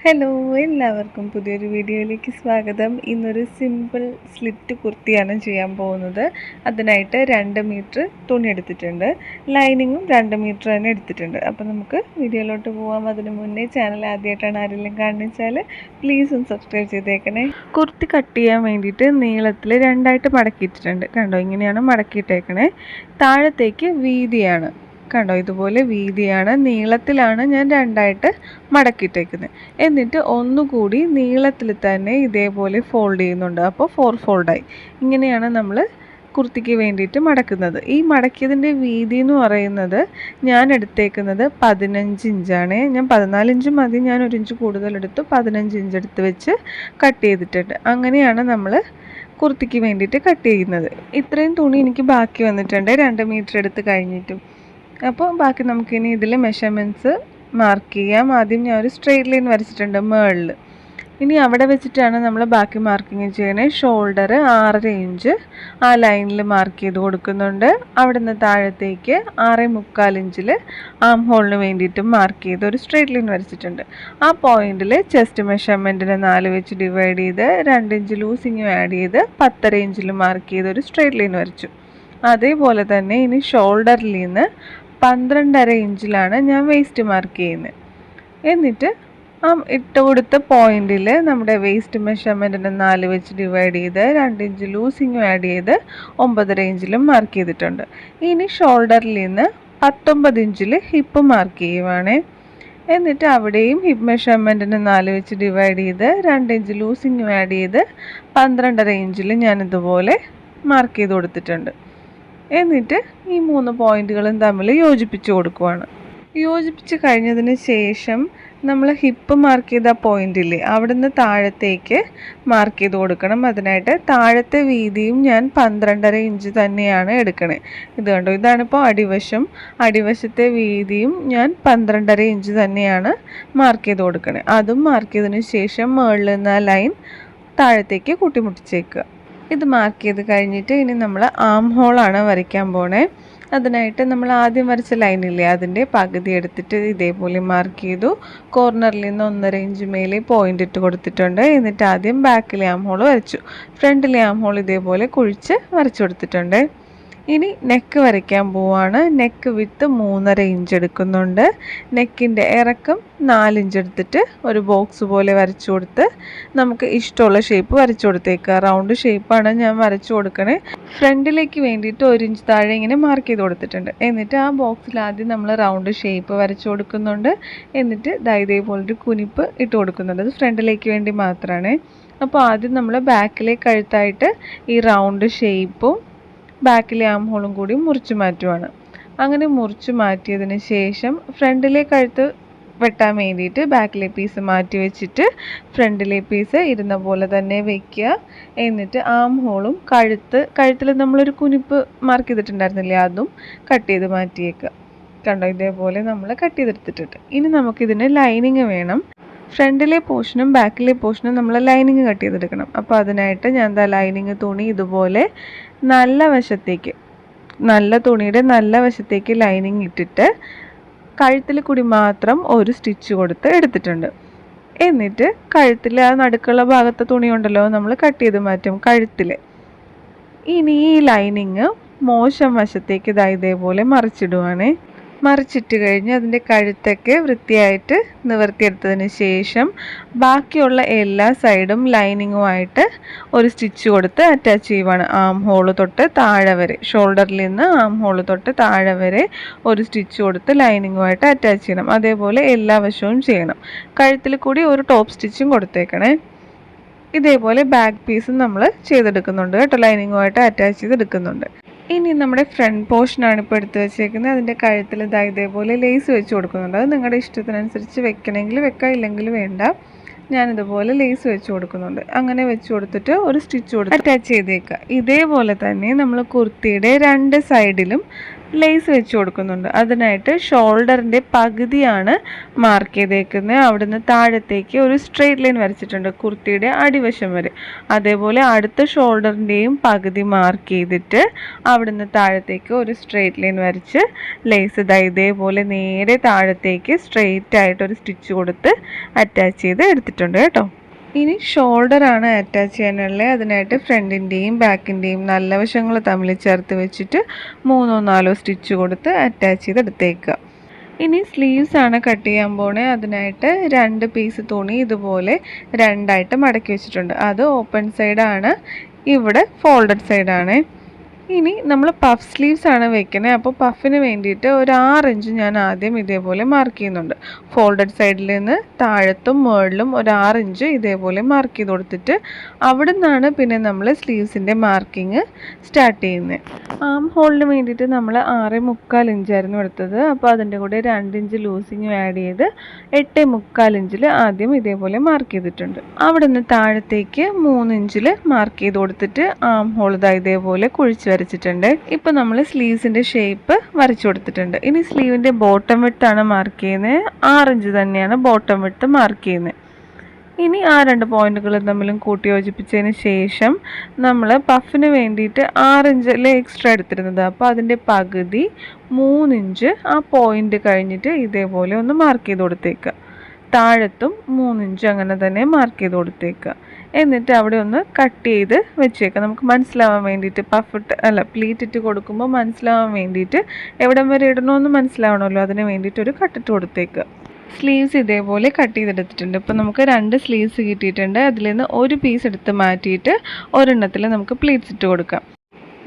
Hello, എല്ലാവർക്കും പുതിയൊരു വീഡിയോയിലേക്ക് സ്വാഗതം. ഇന്നൊരു സിമ്പിൾ സ്ലിറ്റ് കുർത്തിയാണ് ചെയ്യാൻ പോകുന്നത്. അതിനായിട്ട് 2 മീറ്റർ തുണി എടുത്തിട്ടുണ്ട്. ലൈനിങ്ങും 2 മീറ്റർ തന്നെ എടുത്തിട്ടുണ്ട്. അപ്പോൾ നമുക്ക് വീഡിയോയിലോട്ട് പോകാം. അതിന് മുന്നേ ചാനൽ ആദ്യമായിട്ടാണ് ആരെങ്കിലും കാണുന്നത് പ്ലീസ് ഒന്ന് സബ്സ്ക്രൈബ് ചെയ്തേക്കണേ. കുർത്തി കട്ട് ചെയ്യാൻ വേണ്ടിയിട്ട് നീളത്തിൽ 2ആയിട്ട് മടക്കിയിട്ടിട്ടുണ്ട്. കണ്ടോ, ഇങ്ങനെയാണ് മടക്കിയിട്ടേക്കണേ. താഴത്തേക്ക് വീതിയാണ്, കണ്ടോ, ഇതുപോലെ വീതിയാണ്, നീളത്തിലാണ് ഞാൻ 2ആയിട്ട് മടക്കിയിട്ടേക്കുന്നത്. എന്നിട്ട് ഒന്നുകൂടി നീളത്തിൽ തന്നെ ഇതേപോലെ ഫോൾഡ് ചെയ്യുന്നുണ്ട്. അപ്പോൾ 4 ഫോൾഡായി. ഇങ്ങനെയാണ് നമ്മൾ കുർത്തിക്ക് വേണ്ടിയിട്ട് മടക്കുന്നത്. ഈ മടക്കിയതിൻ്റെ വീതി എന്ന് പറയുന്നത് ഞാൻ എടുത്തേക്കുന്നത് 15 ഇഞ്ചാണ്. ഞാൻ 14 ഇഞ്ച് മതി, ഞാൻ 1 ഇഞ്ച് കൂടുതലെടുത്തു, 15 ഇഞ്ച് എടുത്ത് വെച്ച് കട്ട് ചെയ്തിട്ടുണ്ട്. അങ്ങനെയാണ് നമ്മൾ കുർത്തിക്ക് വേണ്ടിയിട്ട് കട്ട് ചെയ്യുന്നത്. ഇത്രയും തുണി എനിക്ക് ബാക്കി വന്നിട്ടുണ്ട് 2 മീറ്റർ എടുത്ത് കഴിഞ്ഞിട്ടും. അപ്പോൾ ബാക്കി നമുക്കിനി ഇതിൽ മെഷർമെൻറ്റ്സ് മാർക്ക് ചെയ്യാം. ആദ്യം ഞാൻ ഒരു സ്ട്രെയിറ്റ് ലൈൻ വരച്ചിട്ടുണ്ട് മുകളിൽ. ഇനി അവിടെ വെച്ചിട്ടാണ് നമ്മൾ ബാക്കി മാർക്കിങ് ചെയ്യണേ. ഷോൾഡർ 6.5 ഇഞ്ച് ആ ലൈനിൽ മാർക്ക് ചെയ്ത് കൊടുക്കുന്നുണ്ട്. അവിടെ നിന്ന് താഴത്തേക്ക് 6.25 ഇഞ്ചിൽ ആം ഹോളിന് വേണ്ടിയിട്ട് മാർക്ക് ചെയ്ത് ഒരു സ്ട്രെയിറ്റ് ലൈൻ വരച്ചിട്ടുണ്ട്. ആ പോയിന്റിൽ ചെസ്റ്റ് മെഷർമെൻറ്റിന് 4 വെച്ച് ഡിവൈഡ് ചെയ്ത് 2 ഇഞ്ച് ലൂസിങ്ങും ആഡ് ചെയ്ത് 10.5 ഇഞ്ചിൽ മാർക്ക് ചെയ്ത് ഒരു സ്ട്രെയിറ്റ് ലൈൻ വരച്ചു. അതേപോലെ തന്നെ ഇനി ഷോൾഡറിൽ നിന്ന് 12.5 ഇഞ്ചിലാണ് ഞാൻ വേസ്റ്റ് മാർക്ക് ചെയ്യുന്നത്. എന്നിട്ട് ആ ഇട്ട് കൊടുത്ത പോയിന്റിൽ നമ്മുടെ വേസ്റ്റ് മെഷർമെൻറ്റിന് 4 വെച്ച് ഡിവൈഡ് ചെയ്ത് 2 ഇഞ്ച് ലൂസിങ്ങും ആഡ് ചെയ്ത് 9.5 ഇഞ്ചിലും മാർക്ക് ചെയ്തിട്ടുണ്ട്. ഇനി ഷോൾഡറിൽ നിന്ന് 19 ഇഞ്ചിൽ ഹിപ്പ് മാർക്ക് ചെയ്യുവാണ്. എന്നിട്ട് അവിടെയും ഹിപ്പ് മെഷർമെൻറ്റിന് 4 വെച്ച് ഡിവൈഡ് ചെയ്ത് 2 ഇഞ്ച് ലൂസിങ്ങും ആഡ് ചെയ്ത് 12.5 ഇഞ്ചിൽ ഞാനിതുപോലെ മാർക്ക് ചെയ്ത് കൊടുത്തിട്ടുണ്ട്. എന്നിട്ട് ഈ 3 പോയിന്റുകളും തമ്മിൽ യോജിപ്പിച്ച് കൊടുക്കുവാണ്. യോജിപ്പിച്ച് കഴിഞ്ഞതിന് ശേഷം നമ്മൾ ഹിപ്പ് മാർക്ക് ചെയ്ത പോയിന്റില്ലേ, അവിടുന്ന് താഴത്തേക്ക് മാർക്ക് ചെയ്ത് കൊടുക്കണം. അതിനായിട്ട് താഴത്തെ വീതിയും ഞാൻ 12.5 ഇഞ്ച് തന്നെയാണ് എടുക്കണേ. ഇത് കണ്ടോ, ഇതാണിപ്പോൾ അടിവശം. അടിവശത്തെ വീതിയും ഞാൻ 12.5 ഇഞ്ച് തന്നെയാണ് മാർക്ക് ചെയ്ത് കൊടുക്കണേ. അതും മാർക്ക് ചെയ്തതിന് ശേഷം മുകളിൽ നിന്ന് ആ ലൈൻ താഴത്തേക്ക് കൂട്ടിമുട്ടിച്ചേക്കുക. ഇത് മാർക്ക് ചെയ്ത് കഴിഞ്ഞിട്ട് ഇനി നമ്മൾ ആം ഹോളാണ് വരയ്ക്കാൻ പോണേ. അതിനായിട്ട് നമ്മൾ ആദ്യം വരച്ച ലൈനില്ലേ, അതിൻ്റെ പകുതി എടുത്തിട്ട് ഇതേപോലെ മാർക്ക് ചെയ്തു. കോർണറിൽ നിന്ന് 1.5 ഇഞ്ച് മേലെ പോയിന്റ് ഇട്ട് കൊടുത്തിട്ടുണ്ട്. എന്നിട്ട് ആദ്യം ബാക്കിലെ ആം ഹോൾ വരച്ചു. ഫ്രണ്ടിലെ ആം ഹോൾ ഇതേപോലെ കുഴിച്ച് വരച്ചു കൊടുത്തിട്ടുണ്ട്. ഇനി നെക്ക് വരയ്ക്കാൻ പോവാണ്. നെക്ക് വിത്ത് 3.5 ഇഞ്ച് എടുക്കുന്നുണ്ട്. നെക്കിൻ്റെ ഇറക്കം 4 ഇഞ്ച് എടുത്തിട്ട് ഒരു ബോക്സ് പോലെ വരച്ചു കൊടുത്ത് നമുക്ക് ഇഷ്ടമുള്ള ഷേപ്പ് വരച്ചു കൊടുത്തേക്കുക. റൗണ്ട് ഷേപ്പാണ് ഞാൻ വരച്ചു കൊടുക്കണേ. ഫ്രണ്ടിലേക്ക് വേണ്ടിയിട്ട് 1 ഇഞ്ച് താഴെ ഇങ്ങനെ മാർക്ക് ചെയ്ത് കൊടുത്തിട്ടുണ്ട്. എന്നിട്ട് ആ ബോക്സിൽ ആദ്യം നമ്മൾ റൗണ്ട് ഷേപ്പ് വരച്ചു കൊടുക്കുന്നുണ്ട്. എന്നിട്ട് ഇതേപോലൊരു കുനിപ്പ് ഇട്ട് കൊടുക്കുന്നുണ്ട്. അത് ഫ്രണ്ടിലേക്ക് വേണ്ടി മാത്രമാണ്. അപ്പോൾ ആദ്യം നമ്മൾ ബാക്കിലെ കഴുത്തായിട്ട് ഈ റൗണ്ട് ഷേപ്പും ബാക്കിലെ ആം ഹോളും കൂടി മുറിച്ച് മാറ്റുവാണ്. അങ്ങനെ മുറിച്ച് മാറ്റിയതിന് ശേഷം ഫ്രണ്ടിലെ കഴുത്ത് വെട്ടാൻ വേണ്ടിയിട്ട് ബാക്കിലെ പീസ് മാറ്റി വെച്ചിട്ട് ഫ്രണ്ടിലെ പീസ് ഇരുന്ന പോലെ തന്നെ വയ്ക്കുക. എന്നിട്ട് ആം ഹോളും കഴുത്തിൽ നമ്മളൊരു കുനിപ്പ് മാർക്ക് ചെയ്തിട്ടുണ്ടായിരുന്നില്ലേ, അതും കട്ട് ചെയ്ത് മാറ്റിയേക്കുക. കണ്ടോ, ഇതേപോലെ നമ്മൾ കട്ട് ചെയ്തെടുത്തിട്ടുണ്ട്. ഇനി നമുക്കിതിന് ലൈനിങ് വേണം. ഫ്രണ്ടിലെ പോർഷനും ബാക്കിലെ പോർഷനും നമ്മൾ ലൈനിങ് കട്ട് ചെയ്തെടുക്കണം. അപ്പോൾ അതിനായിട്ട് ഞാൻ ലൈനിങ് തുണി ഇതുപോലെ നല്ല തുണിയുടെ നല്ല വശത്തേക്ക് ലൈനിങ് ഇട്ടിട്ട് കഴുത്തിൽ കൂടി മാത്രം ഒരു സ്റ്റിച്ച് കൊടുത്ത് എടുത്തിട്ടുണ്ട്. എന്നിട്ട് കഴുത്തിൽ ആ നടുക്കുള്ള ഭാഗത്തെ തുണി ഉണ്ടല്ലോ, നമ്മൾ കട്ട് ചെയ്ത് മാറ്റും കഴുത്തിൽ. ഇനി ഈ ലൈനിങ് മോശം വശത്തേക്ക് ഇതേപോലെ മറിച്ചിടുവാണേ. മറിച്ചിട്ട് കഴിഞ്ഞ് അതിൻ്റെ കഴുത്തൊക്കെ വൃത്തിയായിട്ട് നിവർത്തിയെടുത്തതിന് ശേഷം ബാക്കിയുള്ള എല്ലാ സൈഡും ലൈനിങ്ങുമായിട്ട് ഒരു സ്റ്റിച്ച് കൊടുത്ത് അറ്റാച്ച് ചെയ്യുവാണ്. ആം ഹോള് തൊട്ട് താഴെ വരെ, ഷോൾഡറിൽ നിന്ന് ആം ഹോള് തൊട്ട് താഴെ വരെ ഒരു സ്റ്റിച്ച് കൊടുത്ത് ലൈനിങ്ങുമായിട്ട് അറ്റാച്ച് ചെയ്യണം. അതേപോലെ എല്ലാ വശവും ചെയ്യണം. കഴുത്തിൽ കൂടി ഒരു ടോപ്പ് സ്റ്റിച്ചും കൊടുത്തേക്കണേ. ഇതേപോലെ ബാക്ക് പീസും നമ്മൾ ചെയ്തെടുക്കുന്നുണ്ട് കേട്ടോ, ലൈനിങ്ങുമായിട്ട് അറ്റാച്ച് ചെയ്തെടുക്കുന്നുണ്ട്. ഇനി നമ്മുടെ ഫ്രണ്ട് പോർഷനാണ് ഇപ്പോൾ എടുത്ത് വെച്ചേക്കുന്നത്. അതിൻ്റെ കഴുത്തിൽ ഇതേപോലെ ലേസ് വെച്ച് കൊടുക്കുന്നുണ്ട്. അത് നിങ്ങളുടെ ഇഷ്ടത്തിനനുസരിച്ച് വെക്കണമെങ്കിൽ വെക്കാം, ഇല്ലെങ്കിൽ വേണ്ട. ഞാനിതുപോലെ ലേസ് വെച്ച് കൊടുക്കുന്നുണ്ട്. അങ്ങനെ വെച്ച് കൊടുത്തിട്ട് ഒരു സ്റ്റിച്ച് കൊടുത്ത് അറ്റാച്ച് ചെയ്തേക്കുക. ഇതേപോലെ തന്നെ നമ്മൾ കുർത്തിയുടെ 2 സൈഡിലും ലേസ് വെച്ച് കൊടുക്കുന്നുണ്ട്. അതിനായിട്ട് ഷോൾഡറിൻ്റെ പകുതിയാണ് മാർക്ക് ചെയ്തേക്കുന്നത്. അവിടുന്ന് താഴത്തേക്ക് ഒരു സ്ട്രെയിറ്റ് ലൈൻ വരച്ചിട്ടുണ്ട് കുർത്തിയുടെ അടിവശം വരെ. അതേപോലെ അടുത്ത ഷോൾഡറിൻ്റെയും പകുതി മാർക്ക് ചെയ്തിട്ട് അവിടുന്ന് താഴത്തേക്ക് ഒരു സ്ട്രെയിറ്റ് ലൈൻ വരച്ച് ലേസ് ഇതേപോലെ നേരെ താഴത്തേക്ക് സ്ട്രെയിറ്റ് ആയിട്ട് ഒരു സ്റ്റിച്ച് കൊടുത്ത് അറ്റാച്ച് ചെയ്ത് എടുത്തിട്ടുണ്ട് കേട്ടോ. ഇനി ഷോൾഡറാണ് അറ്റാച്ച് ചെയ്യാനുള്ളത്. അതിനായിട്ട് ഫ്രണ്ടിൻ്റെയും ബാക്കിൻ്റെയും നല്ല വശങ്ങൾ തമ്മിൽ ചേർത്ത് വെച്ചിട്ട് 3 4 സ്റ്റിച്ച് കൊടുത്ത് അറ്റാച്ച് ചെയ്തെടുത്തേക്കുക. ഇനി സ്ലീവ്സ് ആണ് കട്ട് ചെയ്യാൻ പോണേ. അതിനായിട്ട് 2 പീസ് തുണി ഇതുപോലെ രണ്ടായിട്ട് മടക്കി വെച്ചിട്ടുണ്ട്. അത് ഓപ്പൺ സൈഡാണ്, ഇവിടെ ഫോൾഡഡ് സൈഡാണ്. ഇനി നമ്മൾ പഫ് സ്ലീവ്സ് ആണ് വെക്കുന്നത്. അപ്പോൾ പഫിന് വേണ്ടിയിട്ട് ഒരു 6 ഇഞ്ച് ഞാൻ ആദ്യം ഇതേപോലെ മാർക്ക് ചെയ്യുന്നുണ്ട്. ഫോൾഡഡ് സൈഡിൽ നിന്ന് താഴത്തും മുകളിലും ഒരു 6 ഇഞ്ച് ഇതേപോലെ മാർക്ക് ചെയ്ത് കൊടുത്തിട്ട് അവിടെ നിന്നാണ് പിന്നെ നമ്മൾ സ്ലീവ്സിൻ്റെ മാർക്കിങ് സ്റ്റാർട്ട് ചെയ്യുന്നത്. ആം ഹോളിന് വേണ്ടിയിട്ട് നമ്മൾ 6.25 ഇഞ്ചായിരുന്നു എടുത്തത്. അപ്പോൾ അതിൻ്റെ കൂടെ 2 ഇഞ്ച് ലൂസിങ്ങും ആഡ് ചെയ്ത് 8.25 ഇഞ്ചിൽ ആദ്യം ഇതേപോലെ മാർക്ക് ചെയ്തിട്ടുണ്ട്. അവിടെ നിന്ന് താഴത്തേക്ക് 3 ഇഞ്ചിൽ മാർക്ക് ചെയ്ത് കൊടുത്തിട്ട് ആം ഹോൾ ഇതേപോലെ കുഴിച്ച് വരച്ചിട്ടുണ്ട്. ഇപ്പോൾ നമ്മൾ സ്ലീവ്സിൻ്റെ ഷേപ്പ് വരച്ചു കൊടുത്തിട്ടുണ്ട്. ഇനി സ്ലീവിൻ്റെ ബോട്ടം വിഡ്ത്ത് ആണ് മാർക്ക് ചെയ്യുന്നത്. 6 ഇഞ്ച് തന്നെയാണ് ബോട്ടം വിഡ്ത്ത് മാർക്ക് ചെയ്യുന്നത്. ഇനി ആ 2 പോയിന്റുകൾ തമ്മിലും കൂട്ടി യോജിപ്പിച്ചതിന് ശേഷം നമ്മൾ പഫിന് വേണ്ടിയിട്ട് 6 ഇഞ്ചിൽ എക്സ്ട്രാ എടുത്തിരുന്നത്. അപ്പോൾ അതിൻ്റെ പകുതി 3 ഇഞ്ച് ആ പോയിന്റ് കഴിഞ്ഞിട്ട് ഇതേപോലെ ഒന്ന് മാർക്ക് ചെയ്ത് കൊടുത്തേക്കുക. താഴത്തും 3 ഇഞ്ച് അങ്ങനെ തന്നെ മാർക്ക് ചെയ്ത് കൊടുത്തേക്കുക. എന്നിട്ട് അവിടെ ഒന്ന് കട്ട് ചെയ്ത് വെച്ചേക്കാം, നമുക്ക് മനസ്സിലാവാൻ വേണ്ടിയിട്ട്. പ്ലീറ്റ് ഇട്ട് കൊടുക്കുമ്പോൾ മനസ്സിലാവാൻ വേണ്ടിയിട്ട് എവിടം വരെ ഇടണമെന്ന് മനസ്സിലാവണമല്ലോ, അതിന് വേണ്ടിയിട്ട് ഒരു കട്ടിട്ട് കൊടുത്തേക്കുക. സ്ലീവ്സ് ഇതേപോലെ കട്ട് ചെയ്തെടുത്തിട്ടുണ്ട്. ഇപ്പോൾ നമുക്ക് 2 സ്ലീവ്സ് കിട്ടിയിട്ടുണ്ട്. അതിൽ നിന്ന് ഒരു പീസ് എടുത്ത് മാറ്റിയിട്ട് ഒരെണ്ണത്തിൽ നമുക്ക് പ്ലീറ്റ്സ് ഇട്ട് കൊടുക്കാം.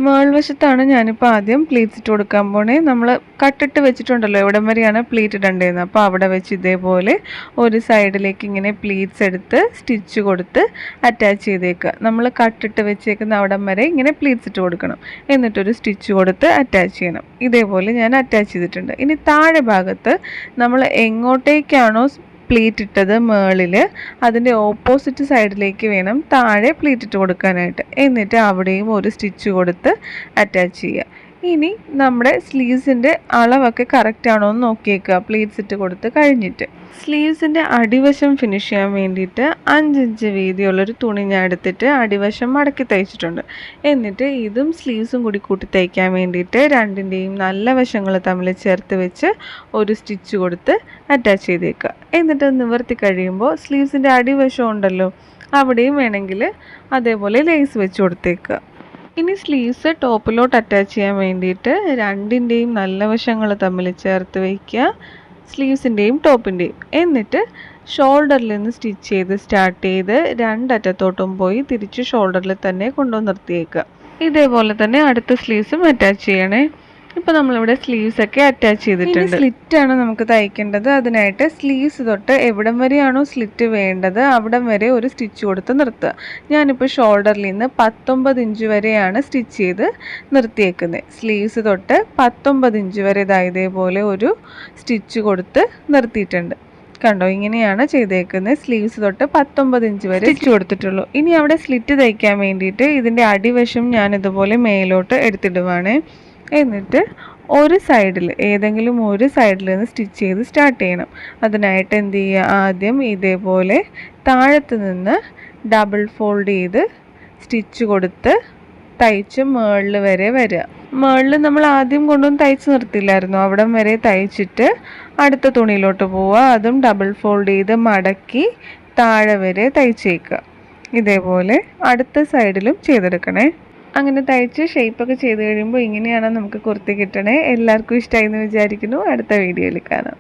മേൾവശത്താണ് ഞാനിപ്പോൾ ആദ്യം പ്ലീറ്റ്സ് ഇട്ട് കൊടുക്കാൻ പോണേ. നമ്മൾ കട്ടിട്ട് വെച്ചിട്ടുണ്ടല്ലോ എവിടം വരെയാണ് പ്ലീറ്റ് ഇടേണ്ടതെന്ന്. അപ്പോൾ അവിടെ വെച്ച് ഇതേപോലെ ഒരു സൈഡിലേക്ക് ഇങ്ങനെ പ്ലീറ്റ്സ് എടുത്ത് സ്റ്റിച്ച് കൊടുത്ത് അറ്റാച്ച് ചെയ്തേക്കുക. നമ്മൾ കട്ടിട്ട് വെച്ചേക്കുന്ന അവിടം വരെ ഇങ്ങനെ പ്ലീറ്റ്സ് ഇട്ട് കൊടുക്കണം. എന്നിട്ടൊരു സ്റ്റിച്ച് കൊടുത്ത് അറ്റാച്ച് ചെയ്യണം. ഇതേപോലെ ഞാൻ അറ്റാച്ച് ചെയ്തിട്ടുണ്ട്. ഇനി താഴെ ഭാഗത്ത് നമ്മൾ എങ്ങോട്ടേക്കാണോ പ്ലീറ്റ് ഇട്ടത് മേളിൽ, അതിൻ്റെ ഓപ്പോസിറ്റ് സൈഡിലേക്ക് വേണം താഴെ പ്ലീറ്റ് ഇട്ട് കൊടുക്കാനായിട്ട്. എന്നിട്ട് അവിടെയും ഒരു സ്റ്റിച്ച് കൊടുത്ത് അറ്റാച്ച് ചെയ്യുക. ഇനി നമ്മുടെ സ്ലീവ്സിൻ്റെ അളവൊക്കെ കറക്റ്റ് ആണോ എന്ന് നോക്കിയേക്കുക പ്ലീറ്റ്സ് ഇട്ട് കൊടുത്ത് കഴിഞ്ഞിട്ട്. സ്ലീവ്സിൻ്റെ അടിവശം ഫിനിഷ് ചെയ്യാൻ വേണ്ടിയിട്ട് 5 ഇഞ്ച് വീതിയുള്ളൊരു തുണി ഞാൻ എടുത്തിട്ട് അടിവശം മടക്കി തയ്ച്ചിട്ടുണ്ട്. എന്നിട്ട് ഇതും സ്ലീവ്സും കൂടി കൂട്ടി തയ്ക്കാൻ വേണ്ടിയിട്ട് 2ൻ്റെയും നല്ല വശങ്ങൾ തമ്മിൽ ചേർത്ത് വെച്ച് ഒരു സ്റ്റിച്ച് കൊടുത്ത് അറ്റാച്ച് ചെയ്തേക്കുക. എന്നിട്ട് നിവർത്തി കഴിയുമ്പോൾ സ്ലീവ്സിൻ്റെ അടിവശം ഉണ്ടല്ലോ, അവിടെയും വേണമെങ്കിൽ അതേപോലെ ലേസ് വെച്ച് കൊടുത്തേക്കുക. ഇനി സ്ലീവ്സ് ടോപ്പിലോട്ട് അറ്റാച്ച് ചെയ്യാൻ വേണ്ടിയിട്ട് 2ൻ്റെയും നല്ല വശങ്ങൾ തമ്മിൽ ചേർത്ത് വയ്ക്കുക, സ്ലീവ്സിൻ്റെയും ടോപ്പിൻ്റെയും. എന്നിട്ട് ഷോൾഡറിൽ നിന്ന് സ്റ്റിച്ച് ചെയ്ത് സ്റ്റാർട്ട് ചെയ്ത് 2 അറ്റത്തോട്ടും പോയി തിരിച്ച് ഷോൾഡറിൽ തന്നെ കൊണ്ടുവന്ന് നിർത്തിയേക്കുക. ഇതേപോലെ തന്നെ അടുത്ത സ്ലീവ്സും അറ്റാച്ച് ചെയ്യണേ. ഇപ്പോൾ നമ്മളിവിടെ സ്ലീവ്സ് ഒക്കെ അറ്റാച്ച് ചെയ്തിട്ടുണ്ട്. സ്ലിറ്റാണ് നമുക്ക് തയ്ക്കേണ്ടത്. അതിനായിട്ട് സ്ലീവ്സ് തൊട്ട് എവിടം വരെയാണോ സ്ലിറ്റ് വേണ്ടത് അവിടം വരെ ഒരു സ്റ്റിച്ച് കൊടുത്ത് നിർത്തുക. ഞാനിപ്പോൾ ഷോൾഡറിൽ നിന്ന് 19 ഇഞ്ച് വരെയാണ് സ്റ്റിച്ച് ചെയ്ത് നിർത്തിയേക്കുന്നത്. സ്ലീവ്സ് തൊട്ട് 19 ഇഞ്ച് വരെ ഇതേപോലെ ഒരു സ്റ്റിച്ച് കൊടുത്ത് നിർത്തിയിട്ടുണ്ട്. കണ്ടോ, ഇങ്ങനെയാണ് ചെയ്തേക്കുന്നത്. സ്ലീവ്സ് തൊട്ട് 19 ഇഞ്ച് വരെ സ്റ്റിച്ച് കൊടുത്തിട്ടുള്ളൂ. ഇനി അവിടെ സ്ലിറ്റ് തയ്ക്കാൻ വേണ്ടിയിട്ട് ഇതിൻ്റെ അടിവശം ഞാൻ ഇതുപോലെ മേലോട്ട് എടുത്തിടുവാണ്. എന്നിട്ട് ഒരു സൈഡിൽ ഏതെങ്കിലും ഒരു സൈഡിൽ നിന്ന് സ്റ്റിച്ച് ചെയ്ത് സ്റ്റാർട്ട് ചെയ്യണം. അതിനായിട്ട് എന്ത് ചെയ്യുക, ആദ്യം ഇതേപോലെ താഴത്ത് നിന്ന് ഡബിൾ ഫോൾഡ് ചെയ്ത് സ്റ്റിച്ച് കൊടുത്ത് തയ്ച്ച് മേളിൽ വരെ വരിക. മേളിൽ നമ്മൾ ആദ്യം കൊണ്ടുവന്ന് തയ്ച്ച് നിർത്തില്ലായിരുന്നു, അവിടം വരെ തയ്ച്ചിട്ട് അടുത്ത തുണിയിലോട്ട് പോവുക. അതും ഡബിൾ ഫോൾഡ് ചെയ്ത് മടക്കി താഴെ വരെ തയ്ച്ചേക്കുക. ഇതേപോലെ അടുത്ത സൈഡിലും ചെയ്തെടുക്കണേ. അങ്ങനെ തയ്ച്ച് ഷേപ്പൊക്കെ ചെയ്ത് കഴിയുമ്പോൾ ഇങ്ങനെയാണ് നമുക്ക് കുർത്തി കിട്ടണേ. എല്ലാവർക്കും ഇഷ്ടമായി എന്ന് വിചാരിക്കുന്നു. അടുത്ത വീഡിയോയിൽ കാണാം.